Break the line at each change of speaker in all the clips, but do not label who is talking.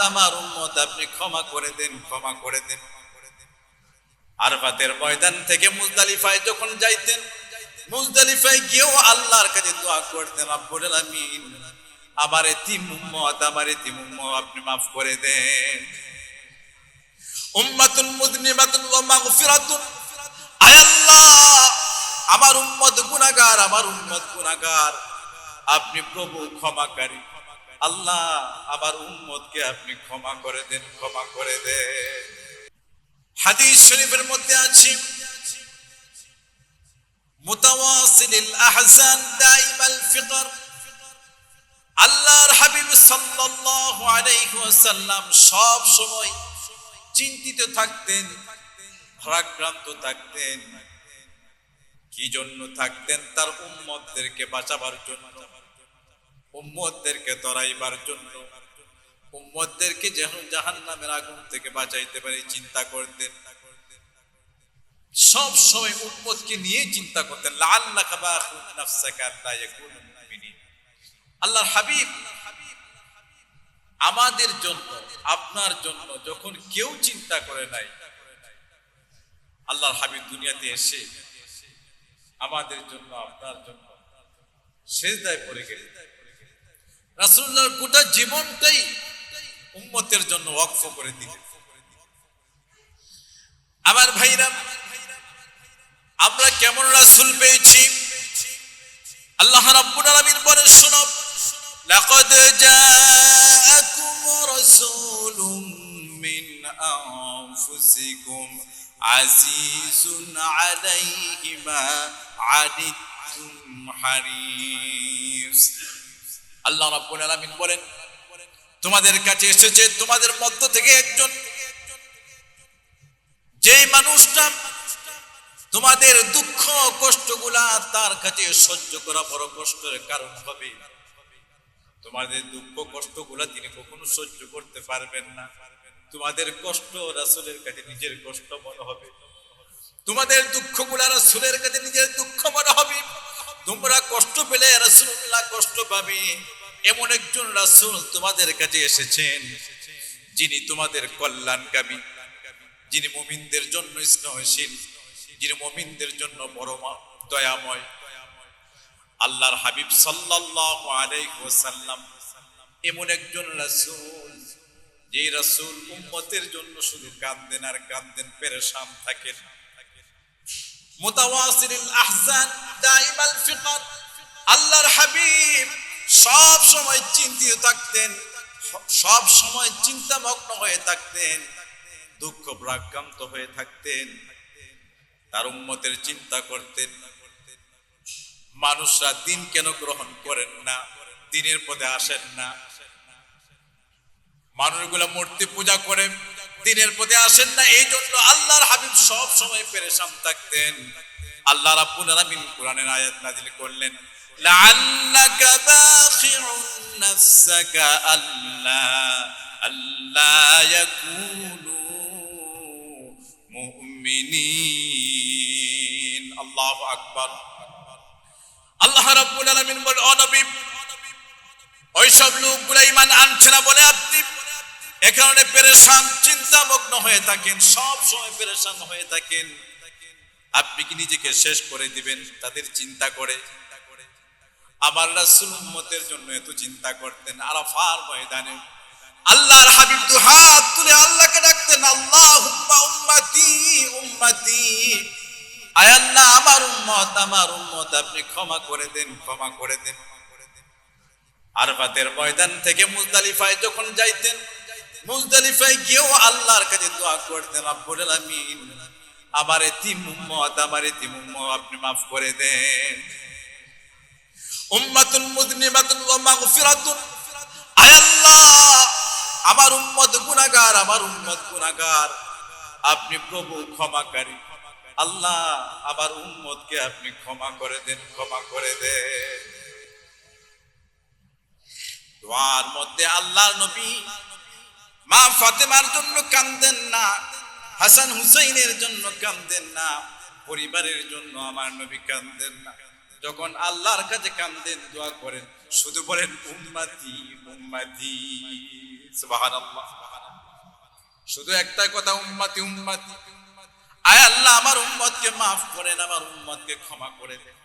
আমার উম্মত আপনি ক্ষমা করে দেন, ক্ষমা করে দেন। আরাফাতের ময়দান থেকে মুজদালিফায় যখন যাইতেন, মুজদালিফায় গিয়েও আল্লাহর কাছে দোয়া করতেন, রব্বুল আলামিন আমার এতিম উম্মত আপনি মাফ করে দেন। উম্মাতুন মুযনিবাতুন ওয়া মাগফিরাতুন, আয় আল্লাহ আমার উম্মত গুনাহগার, আপনি প্রভু ক্ষমাকারী। আল্লাহ আমার উম্মতকে আপনি ক্ষমা করে দেন, ক্ষমা করে দেন। হাদিস শরীফের মধ্যে আছে, মুতাওয়াসিলিল আহজান দাইমাল ফিকর, আল্লাহর হাবিব সাল্লাল্লাহু আলাইহি ওয়াসাল্লাম সব সময় চিন্তিত থাকতেন, ভারাক্রান্ত থাকতেন। কি জন্য থাকতেন? তার উম্মতদেরকে বাঁচাবার জন্য, উম্মতদেরকে তরাইবার জন্য, উম্মতদেরকে যেন জাহান্নামের আগুন থেকে বাঁচাইতে পারে চিন্তা করতেন। সব সময় উম্মতকে নিয়ে চিন্তা করতেন। লাআল্লাকা বাখিউন নাফসাকা আল্লা ইয়াকুনু মুমিনিন। আল্লাহর হাবিব আমাদের জন্য, আপনার জন্য যখন কেউ চিন্তা করে নাই, আল্লাহর হাবিব দুনিয়াতে এসে আমাদের জন্য, আপনার জন্য সিজদায় পড়ে গেলেন। রাসূলুল্লাহর গোটা জীবনটাই উম্মতের জন্য ওয়াকফ করে দিলেন। আমার ভাইরা, আমরা কেমন রাসূল পেয়েছি? আল্লাহ রাব্বুল আলামিন বলেন, শোনো, লাকাদ জাআকুম রাসূলুম মিন আনফুসিকুম আজিজুন আলাইহি মা আনিতুম হারিস। আল্লাহ রাব্বুল আলামিন বলেন, তোমাদের কাছে এসেছে তোমাদের মধ্য থেকে একজন, যেই মানুষটা তোমাদের দুঃখ কষ্টগুলা তার কাছে সহ্য করা বড় কষ্টের কারণ হবে। তোমাদের দুঃখ কষ্টগুলা তিনি কখনো সহ্য করতে পারবেন না। তোমাদের কষ্ট রাসূলের কাছে নিজের কষ্ট মনে হবে, তোমাদের দুঃখগুলা রাসূলের কাছে নিজের দুঃখ মনে হবে। তোমরা কষ্ট পেলে রাসূলুল্লাহ কষ্ট পাবে। এমন একজন রাসূল তোমাদের কাছে এসেছেন, যিনি তোমাদের কল্যাণকামী, যিনি মুমিনদের জন্য স্নেহশীল, যিনি মুমিনদের জন্য বড় দয়াময়। আল্লাহর হাবিব সাল্লাল্লাহু আলাইহি ওয়াসাল্লাম এমন একজন রাসূল, যে রাসূল উম্মতের জন্য শুধু কাঁদেন আর কাঁদেন, পেরেশান থাকেন। মুতাওয়াসিলিল আহজান দাইমাল ফিকর, আল্লাহর হাবিব সব সময় চিন্তিত থাকতেন, সব সময় চিন্তামগ্ন হয়ে থাকতেন, দুঃখ ভারাক্রান্ত হয়ে থাকতেন। তার উম্মতের চিন্তা করতেন। মানুষরা দিন কেন গ্রহণ করেন না, দিনের পথে আসেন না? মানুষগুলো মূর্তি পূজা করে, দিনের পথে আসেন না। এই জন্য আল্লাহর হাবিব সব সময় পেরেশান থাকতেন। আল্লাহ রাব্বুল আলামিন কোরআনের আয়াত নাযিল করলেন, লাআল্লাকা বাখিউন নাফসাকা আল্লা ইয়াকুনু মুমিনিন। আল্লাহু আকবার। আল্লাহ রাব্বুল আলামিন বলেন, ও নবী, ওইসব লোকগুলো ঈমান আনছে না বলে আপনি এ কারণে পেরেশান, চিন্তামগ্ন হয়ে থাকেন, সব সময় পেরেশান হয়ে থাকেন। আপনি কি নিজেকে শেষ করে দিবেন তাদের চিন্তা করে? আমার রাসূল উম্মতের জন্য এত চিন্তা করতেন। আরাফার ময়দানে আল্লাহর হাবিব দু হাত তুলে আল্লাহকে ডাকতেন, আল্লাহুম্মা উম্মতি উম্মতি, আয় আল্লাহ আমার উম্মত আপনি ক্ষমা করে দেন, ক্ষমা করে দেন। আরাফাতের ময়দান থেকে মুজদালিফায় যখন যাইতেন, মুজদালিফায় গিয়েও আল্লাহর কাছে দোয়া করতেন, রব্বুল আলামিন আমার এতিম উম্মত আপনি মাফ করে দেন। উম্মাতুন মুযনিবাতুন ওয়া মাগফিরাতুন, আয় আল্লাহ আমার উম্মত গুনাহগার, আপনি প্রভু ক্ষমাকারী। আল্লাহ আমার উম্মতকে আপনি ক্ষমা করে দেন, ক্ষমা করে দেন। দোয়ার মধ্যে আল্লাহর নবী মা ফাতেমার জন্য কাঁদেন না, হাসান হুসাইনের জন্য কাঁদেন না, পরিবারের জন্য আমার নবী কাঁদেন না। যখন আল্লাহর কাছে কাঁদেন, দোয়া করেন, শুধু বলেন উম্মতি উম্মতি। সুবহানাল্লাহ। শুধু একটাই কথা, উম্মতি উম্মতি, আয় আল্লাহ আমার উম্মতকে মাফ করেন, আমার উম্মতকে ক্ষমা করে দেন।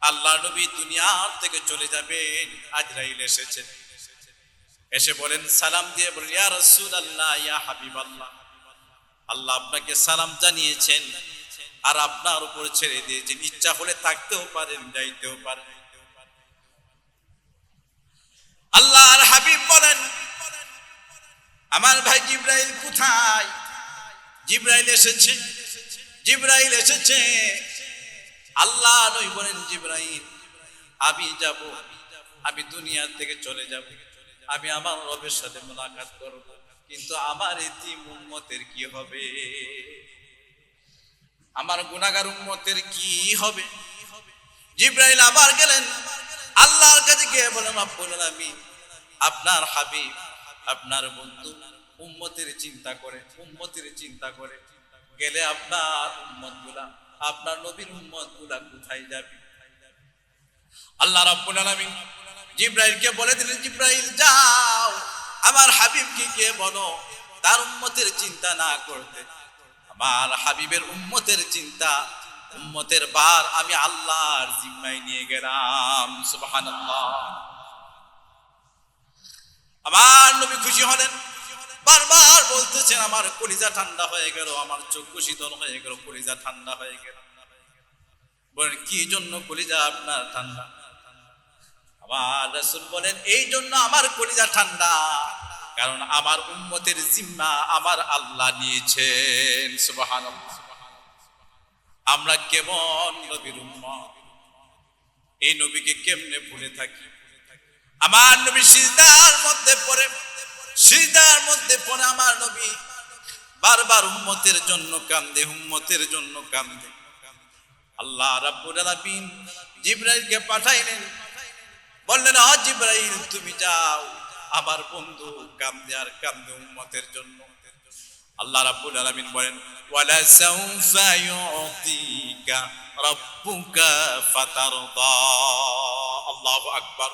আল্লাহ নবী দুনিয়ার থেকে চলে যাবেন, আজরাইল এসেছেন, এসে বলেন, সালাম দিয়ে বলেন, ইয়া রাসূলুল্লাহ, ইয়া হাবিবাল্লাহ, আল্লাহ আপনাকে সালাম জানিয়েছেন আর আপনার উপর ছেড়ে দিয়েছেন, ইচ্ছা হলে থাকতেও পারেন, যাইতেও পারেন। আল্লাহর হাবিব বলেন, আমার ভাই জিবরাইল কোথায়? জিবরাইল এসেছে, জিবরাইল এসেছে। আল্লাহ নবী বলেন, জিবরাইল আমি যাব, আমি দুনিয়া থেকে চলে যাব, আমি আমার রবের সাথে মুলাকাত করব, কিন্তু আমার এতিম উম্মতের কি হবে? আমার গুনাহগার উম্মতের কি হবে? জিবরাইল আবার গেলেন আল্লাহর কাছে, গিয়ে বলেন, রব্বুল আলামিন, আপনার হাবিব, আপনার বন্ধু উম্মতের চিন্তা করে, উম্মতের চিন্তা করে গেলে আপনার উম্মতগুলা, আপনার নবীর উম্মতগুলা কোথায় যাবে? আল্লাহ রাব্বুল আলামিন জিবরাইলকে বলে দিলেন, জিবরাইল যাও, আমার হাবিবকে গিয়ে বলো তার উম্মতের চিন্তা না করতে। আমার হাবিবের উম্মতের চিন্তা, উম্মতের বার আমি আল্লাহর জিম্মায় নিয়ে গেলাম। সুবহানাল্লাহ। আমার নবী খুশি হলেন, বারবার বলতেছেন, আমার কলিজা ঠান্ডা হয়ে গেল, আমার চক্ষু শীতল হয়ে গেল, কলিজা ঠান্ডা হয়ে গেল। বলেন, কি জন্য কলিজা আপনার ঠান্ডা? আমার রাসূল বলেন, এই জন্য আমার কলিজা ঠান্ডা, কারণ আমার উম্মতের জিম্মা আমার আল্লাহ নিয়েছেন। সুবহানাল্লাহ। আমরা কেমন নবীর উম্মত, এই নবীকে কেমনে ভুলে থাকি? আমার নবী সিজদার মধ্যে পড়ে, সিজদার মধ্যে পড়ে আমার নবী বারবার উম্মতের জন্য কান্দে, উম্মতের জন্য কান্দে। আল্লাহ রাব্বুল আলামিন জিবরাইলকে পাঠাইলেন, বললেন, ও জিবরাইল তুমি যাও, আমার বন্ধু কান্দে আর কান্দে উম্মতের জন্য। আল্লাহ রাব্বুল আলামিন বলেন, ওয়ালা সাউফা ইউতিকা রাব্বুকা ফাতারদা। আল্লাহু আকবার।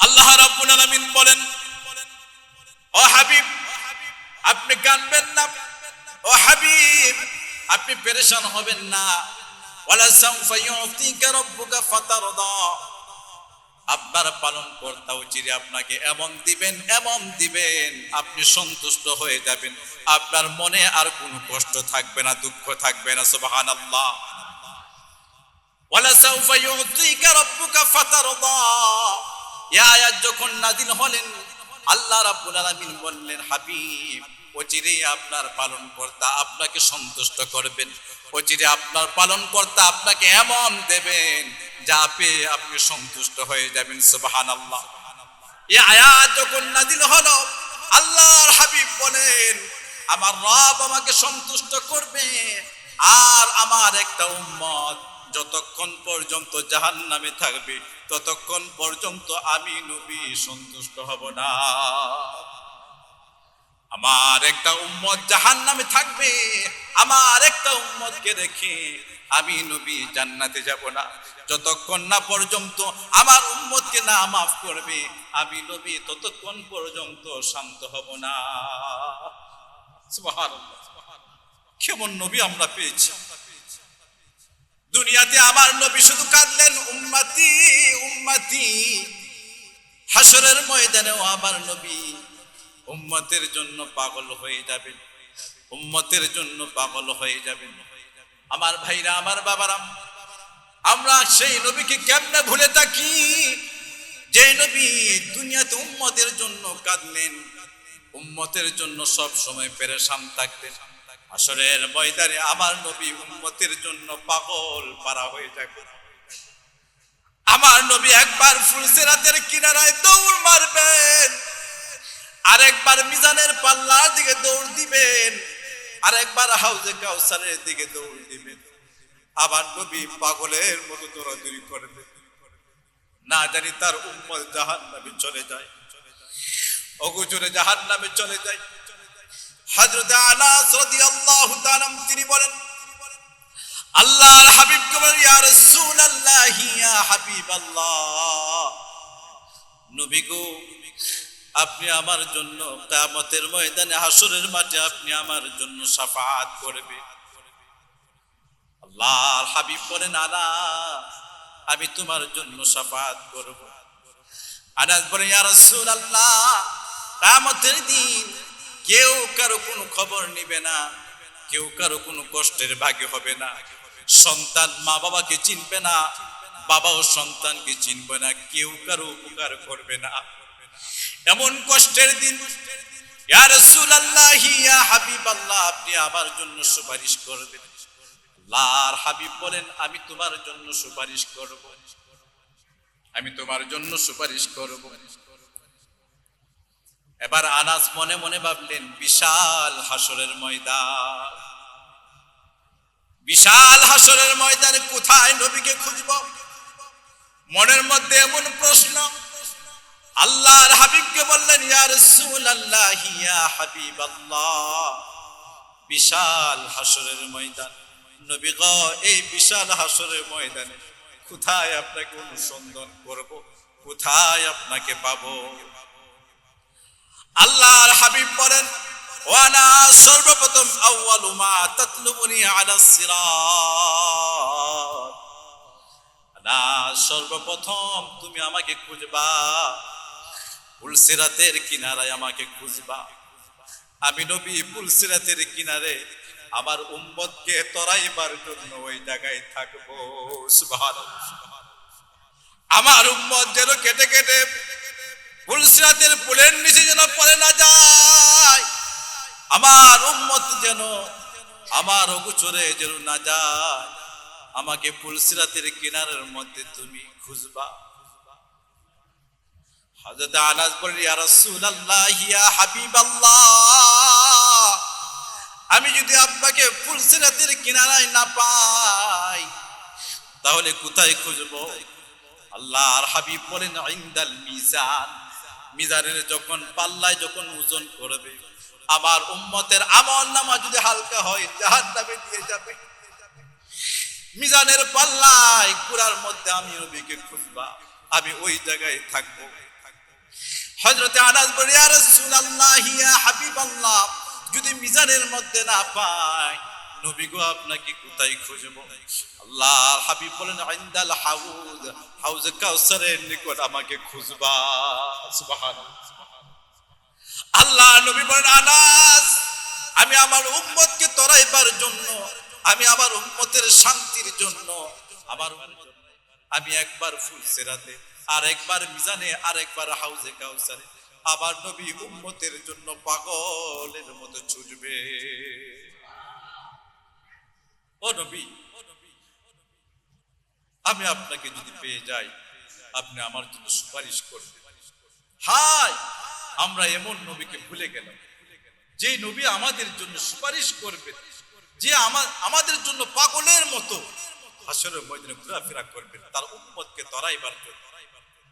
আল্লাহ রাব্বুল আলামিন বলেন, ও হাবিব আপনি কাঁদবেন না, ও হাবিব আপনি পেরেশান হবেন না। ওয়ালা সাউফা ইউতিকা রাব্বুকা ফাতারদা, আপনার পালন কর্তাও চিরে আপনাকে এমন দিবেন, এমন দিবেন, আপনি সন্তুষ্ট হয়ে যাবেন, আপনার মনে আর কোনো কষ্ট থাকবে না, দুঃখ থাকবে না। সুবহানাল্লাহ। ওয়ালা সাউফা ইউতিকা রাব্বুকা ফাতারদা, এই আয়াত যখন নাযিল হলেন, আল্লাহ রাব্বুল আলামিন বললেন, হাবিব অচিরে আপনার পালন কর্তা আপনাকে সন্তুষ্ট করবেন, অচিরে আপনার পালন কর্তা আপনাকে এমন দেবেন যা পেয়ে আপনি সন্তুষ্ট হয়ে যাবেন। সুবহানাল্লাহ। এই আয়াত যখন নাযিল হলো, আল্লাহর হাবিব বলেন, আমার রব আমাকে সন্তুষ্ট করবে, আর আমার একটা উম্মত যতক্ষণ পর্যন্ত জাহান্নামে থাকবে ততক্ষণ পর্যন্ত আমি নবী সন্তুষ্ট হব না। আমার একটা উম্মত জাহান্নামে থাকবে, আমার একটা উম্মতকে রেখে আমি নবী জান্নাতে যাব না। যতক্ষণ না পর্যন্ত আমার উম্মতকে না মাফ করবে আমি নবী ততক্ষণ পর্যন্ত শান্ত হব না। সুবহানাল্লাহ। কেমন নবী আমরা পেয়েছি দুনিয়াতে। আমার নবী শুধু কাঁদলেন, উম্মতি উম্মতি। হাসরের ময়দানেও আমার নবী উম্মতের জন্য পাগল হয়ে যাবেন, উম্মতের জন্য পাগল হয়ে যাবেন। আমার ভাইরা, আমার বাবারা, আমরা সেই নবীকে কেমনে ভুলে থাকি যে নবী দুনিয়াতে উম্মতের জন্য কাঁদলেন, উম্মতের জন্য সব সময় পেরেশান থাকতেন। হাসরের ময়দানে আমার নবী উম্মতের জন্য পাগল পারা হয়ে যাবে। আমার নবী একবার ফুলসিরাতের কিনারায় দৌড় মারবেন, আরেকবার মিজানের পাল্লার দিকে দৌড় দিবেন, আরেকবার হাউজে কাউসারের দিকে দৌড় দিবেন। আমার নবী পাগলের মতো দৌড়াদৌড়ি করবে, না জানি তার উম্মত জাহান্নামে চলে যায়, অগোচরে জাহান্নামে চলে যায়। হযরত আনাস রাদিয়াল্লাহু তাআলা তিনি বলেন, আল্লাহর হাবিবকে বলেন, ইয়া রাসূলুল্লাহ, ইয়া হাবিবাল্লাহ, নবী গো আপনি আমার জন্য কিয়ামতের ময়দানে হাসরের মাঠে আপনি আমার জন্য শাফাআত করবেন। আল্লাহর হাবিব বলেন, আনাস আমি তোমার জন্য শাফাআত করব। আনাস বলেন, ইয়া রাসূলুল্লাহ, কিয়ামতের দিন কেউ কারো কোনো খবর নেবে না, কেউ কারো কোনো কষ্টের ভাগী হবে না, সন্তান মা বাবাকে চিনবে না, বাবাও সন্তানকে চিনবে না, কেউ কারো উপকার করবে না, এমন কষ্টের দিন। ইয়া রাসূলুল্লাহ, ইয়া হাবিবাল্লাহ, আপনি আমার জন্য সুপারিশ করবেন। আল্লাহর হাবিব বলেন, আমি তোমার জন্য সুপারিশ করব, আমি তোমার জন্য সুপারিশ করব। এবার আনাস মনে মনে ভাবলেন, বিশাল হাসরের ময়দান, বিশাল হাসরের ময়দানে কোথায় নবীকে খুঁজব? মনের মধ্যে এমন প্রশ্ন। আল্লাহর হাবিবকে বললেন, ইয়া রাসূলুল্লাহ, ইয়া হাবিবাল্লাহ, বিশাল হাসরের ময়দান, নবী গো, এই বিশাল হাসরের ময়দানে কোথায় আপনাকে অনুসন্ধান করব, কোথায় আপনাকে পাবো? আল্লাহর হাবিব বলেন, ওয়ানা সর্বপ্রথম আউয়ালু মা তাতলুবুনি আলাস সিরাত, না সর্বপ্রথম তুমি আমাকে খুঁজবা, পুলসিরাতের কিনারায় আমাকে খুঁজবা। আমি নবী পুলসিরাতের কিনারে আমার উম্মতকে তরাইবার জন্য ওই জায়গায় থাকবো। সুবহানাল্লাহ। আমার উম্মত যেন কেটে কেটে পুলসিরাতের পুলের নিচে যেন পড়ে না যায়, আমার উম্মত যেন আমার অগোচরে যেন না যায়, আমাকে পুলসিরাতের কিনারের মধ্যে তুমি খুঁজবা। হযরত আনাস বলেন, ইয়া রাসূলুল্লাহ, ইয়া হাবিবাল্লাহ, আমি যদি আপনাকে পুলসিরাতের কিনারায় না পাই তাহলে কোথায় খুঁজবো? আল্লাহর হাবিব বলেন, ইনদাল মিজান, মিজানের যখন পাল্লায় যখন ওজন করবে, আমার উম্মতের আমলনামা যদি হালকা হয় জাহান্নামে দিয়ে যাবে। মিজানের পাল্লায় কুরার মধ্যে আমি নবীকে খুঁজবা, আমি ওই জায়গায় থাকবো। হযরত আনাস বলেন, ইয়া রাসূলুল্লাহ, ইয়া হাবিবাল্লাহ, যদি মিজানের মধ্যে না পাই নবী গো আপনাকে কোথায় খুঁজবো? আল্লাহর হাবিব বলেন, ইনদাল হাউজ, হাউজে কাউসারের নিকট আমাকে খুঁজবা। সুবহানাল্লাহ। আল্লাহ নবী বলেন, আনাস আমি আমার উম্মতকে তরাইবার জন্য, আমি আমার উম্মতের শান্তির জন্য, আমার আমি একবার ফুলসিরাতে, আর একবার মিজানে, আর একবার হাউজে কাউসারে আবার নবী উম্মতের জন্য পাগলের মতো ছুটবে। ও নবী, আমি আপনাকে যদি পেয়ে যাই আপনি আমার জন্য সুপারিশ করবেন। হায়, আমরা এমন নবীকে ভুলে গেলাম, যে নবী আমাদের জন্য সুপারিশ করবেন, যে আমাদের জন্য পাগলের মতো হাসরের ময়দানে ঘোরাফেরা করবেন তার উম্মতকে তরাইবার জন্য।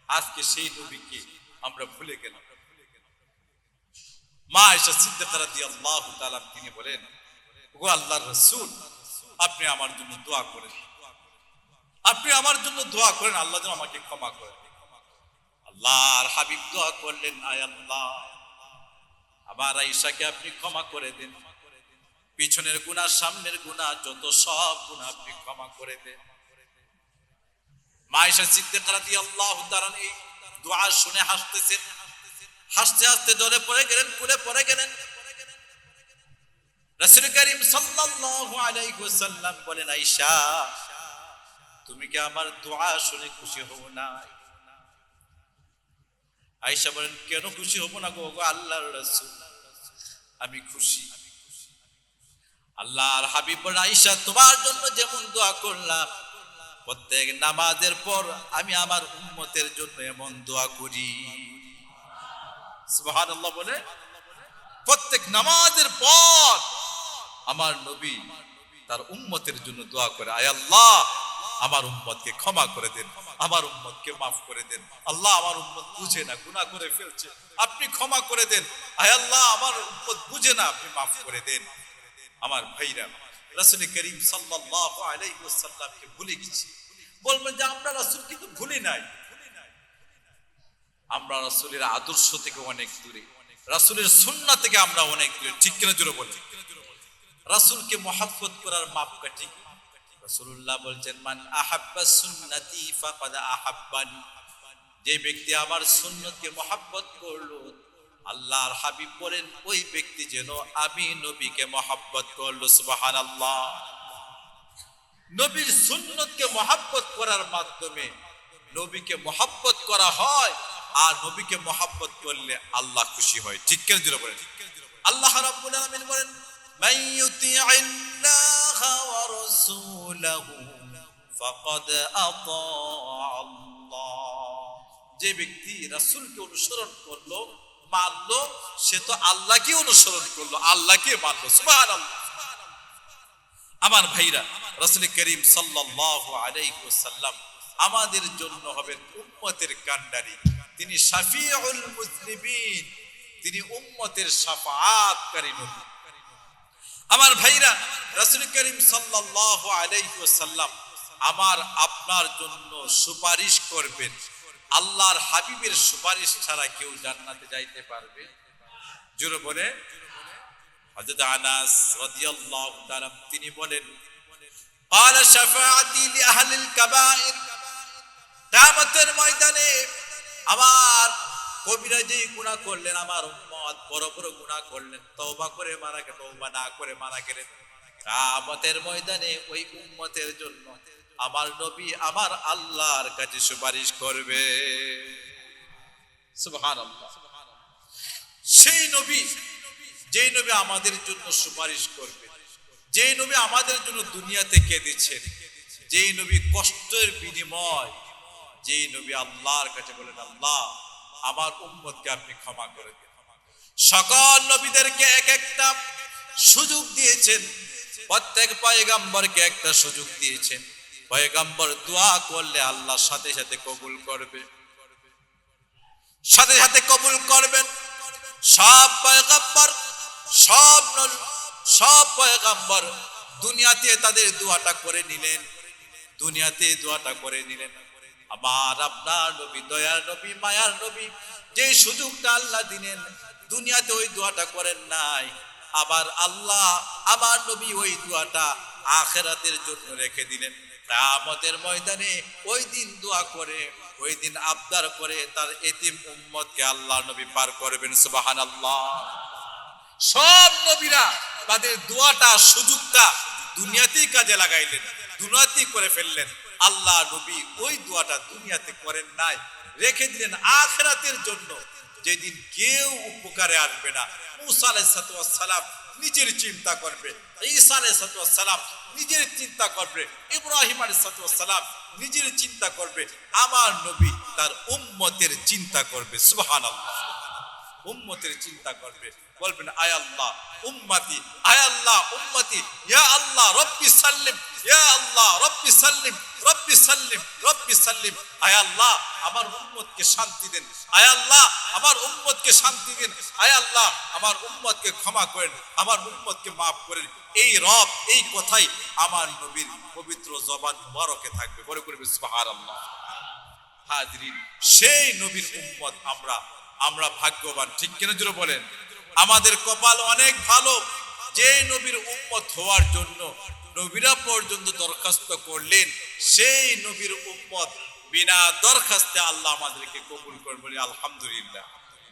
আজকে সেই নবীকে আমরা ভুলে গেলাম। মা আয়েশা সিদ্দিকা রাদিয়াল্লাহু তাআলা তিনি বলেন, ওগো আল্লাহর রাসূল, আপনি আমার জন্য দোয়া করেন, আপনি আমার জন্য দোয়া করেন, আল্লাহ যেন আমাকে ক্ষমা করেন। আল্লাহর হাবিব দোয়া করলেন, আয় আল্লাহ, আমার আয়েশাকে আপনি ক্ষমা করে দেন, পিছনের গুনাহ সামনের গুনাহ যত সব গুনাহ আপনি ক্ষমা করে দেন। মা আয়েশা সিদ্দিকা রাদিয়াল্লাহু তাআলা এই দোয়া শুনে হাসতেছেন, হাসতে হাসতে দলে পড়ে গেলেন, কুলে পড়ে গেলেন। রাসূল করিম সাল্লাল্লাহু আলাইহি ওয়াসাল্লাম বলেন, আয়েশা তুমি কি আমার দোয়া শুনে খুশি হও না? আয়েশা বলেন, কেন খুশি হব না গো আল্লাহর রাসূল, আমি খুশি। আল্লাহর হাবিব বলেন, আয়েশা তোমার জন্য যেমন দোয়া করলাম, প্রত্যেক নামাজের পর আমি আমার উম্মতের জন্য এমন দোয়া করি। সুবহানাল্লাহ বলে প্রত্যেক নামাজের পর আমার নবী তার উম্মতের জন্য দোয়া করে, আয় আল্লাহ আমার উম্মতকে ক্ষমা করে দেন, আমার উম্মতকে মাফ করে দেন। আল্লাহ আমার উম্মত বুঝে না, গুনাহ করে ফেলছে, আপনি ক্ষমা করে দেন। আয় আল্লাহ আমার উম্মত বুঝে না, আপনি মাফ করে দেন। আমার ভাইরা, রাসূল করিম সাল্লাল্লাহু আলাইহি ওয়াসাল্লামকে ভুলে গেছি। বলবেন যে আমরা রাসূল কিন্তু ভুলি নাই। আমরা রাসূলের আদর্শ থেকে অনেক দূরে, রাসূলের সুন্নাহ থেকে আমরা অনেক দূরে, ঠিক কিনা জোরে বলি। রাসূলকে মহব্বত করার মাপকাঠি, রাসূলুল্লাহ বলছেন মান আহাব্বা সুন্নতি ফাকাদ আহাব্বানি, যে ব্যক্তি আমার সুন্নতকে মহব্বত করলো, আল্লাহর হাবিব বলেন ওই ব্যক্তি যেন আমি নবীকে মহব্বত করলো। সুবহানাল্লাহ। নবীর সুন্নতকে মহব্বত করার মাধ্যমে নবীকে মহব্বত করা হয়, আর নবীকে মহব্বত করলে আল্লাহ খুশি হয়, ঠিক কেন জোরে বলেন। আল্লাহ রাব্বুল আলামিন বলেন মান ইউতিইল্লাহা ওয়া রাসূলাহু ফাকাদ আতা আল্লাহ, যে ব্যক্তি রাসূলকে অনুসরণ করলো মানলো, সে তো আল্লাহকে অনুসরণ করলো, আল্লাহকে মানলো। সুবহানাল্লাহ। আমার ভাইরা, রাসূল করিম সাল্লাল্লাহু আলাইহি ওয়াসাল্লাম আমাদের জন্য হবেন উম্মতের কান্ডারি, তিনি শাফিউল মুজনিবিন, তিনি উম্মতের শাফাআতকারী নবী। আমার ভাইরা, রাসূল করিম সাল্লাল্লাহু আলাইহি ওয়াসাল্লাম আমার আপনার জন্য সুপারিশ করবেন। আল্লাহর হাবিবের সুপারিশ ছাড়া কেউ জান্নাতে যাইতে পারবে? জোরে বলে। হযরত আনাস রাদিয়াল্লাহু তাআলা তিনি বলেন قال شفاعتي لأهل الكبائر, কিয়ামতের ময়দানে আমার কবিরা যে গুনাহ করলেন, আমার উম্মত বড় বড় গুনাহ করলেন, তওবা করে মারা গেলেন, তওবা না করে মারা গেলেন, কিয়ামতের ময়দানে ওই উম্মতের জন্য আমার নবী আমার আল্লাহর কাছে সুপারিশ করবে। সুবহানাল্লাহ। সেই নবী, যেই নবী আমাদের জন্য সুপারিশ করবে, যেই নবী আমাদের জন্য দুনিয়াতে কেঁদেছেন, যেই নবী কষ্টের বিনিময়, যেই নবী আল্লাহর কাছে বলেন আল্লাহ আমার উম্মতকে আপনি ক্ষমা করে দিন। সকল নবীদেরকে এক একটা সুযোগ দিয়েছেন, প্রত্যেক পয়গম্বরকে একটা সুযোগ দিয়েছেন। পয়গম্বর দোয়া করলে আল্লাহ সাথে সাথে কবুল করবে, সাথে সাথে কবুল করবেন। সব পয়গম্বর, সব পয়গম্বর দুনিয়াতে তাদের দোয়াটা করে নিলেন, দুনিয়াতে দোয়াটা করে নিলেন। আমার আপনার নবী, দয়ার নবী, মায়ার নবী, যে সুযোগটা আল্লাহ দিলেন দুনিয়াতে ওই দোয়াটা করেন নাই। আবার আল্লাহ আমার নবী ওই দোয়াটা আখিরাতের জন্য রেখে দিলেন। কিয়ামতের ময়দানে ওই দিন দোয়া করে, ওই দিন আবদার করে তার এতিম উম্মতকে আল্লাহ নবী পার করবেন। সুবহানাল্লাহ। সব নবীরা তাদের দোয়াটা, সুযোগটা দুনিয়াতেই কাজে লাগাইলেন, দুনিয়াতেই করে ফেললেন। আল্লাহ নবী ওই দোয়াটা দুনিয়াতে করেন নাই, রেখে দিলেন আখিরাতের জন্য, যেদিন কেউ উপকারে আসবে না। মুসা আলাইহিস সালাম নিজের চিন্তা করবে, ঈসা আলাইহিস সালাম নিজের চিন্তা করবে, ইব্রাহিম আলাইহিস সালাম নিজের চিন্তা করবে, আমার নবী তার উম্মতের চিন্তা করবে। সুবহানাল্লাহ। উম্মতের চিন্তা করবে, বলবেন আয় আল্লাহ উম্মতি, আয় আল্লাহ উম্মতি, ইয়া আল্লাহ রব্বি সাল্লিম, ইয়া আল্লাহ রব্বি সাল্লিম, রব্বি সাল্লিম, রব্বি সাল্লিম। আয় আল্লাহ আমার উম্মতকে শান্তি দেন, আয় আল্লাহ আমার উম্মতকে শান্তি দেন, আয় আল্লাহ আমার উম্মতকে ক্ষমা করেন, আমার উম্মতকে maaf করেন। এই রব, এই কথাই আমার নবীর পবিত্র জবান মুবারকে থাকবে। বলে করবে সুবহানাল্লাহ। হাজরিন, সেই নবীর উম্মত আমরা ভাগ্যবান, ঠিক কিনা জোরে বলেন। আমাদের কপাল অনেক ভালো, যে নবীর উম্মত হওয়ার জন্য নবীরা পর্যন্ত দরখাস্ত করলেন, সেই নবীর উম্মত বিনা দরখাস্তে আল্লাহ আমাদেরকে কবুল করবেন। আলহামদুলিল্লাহ।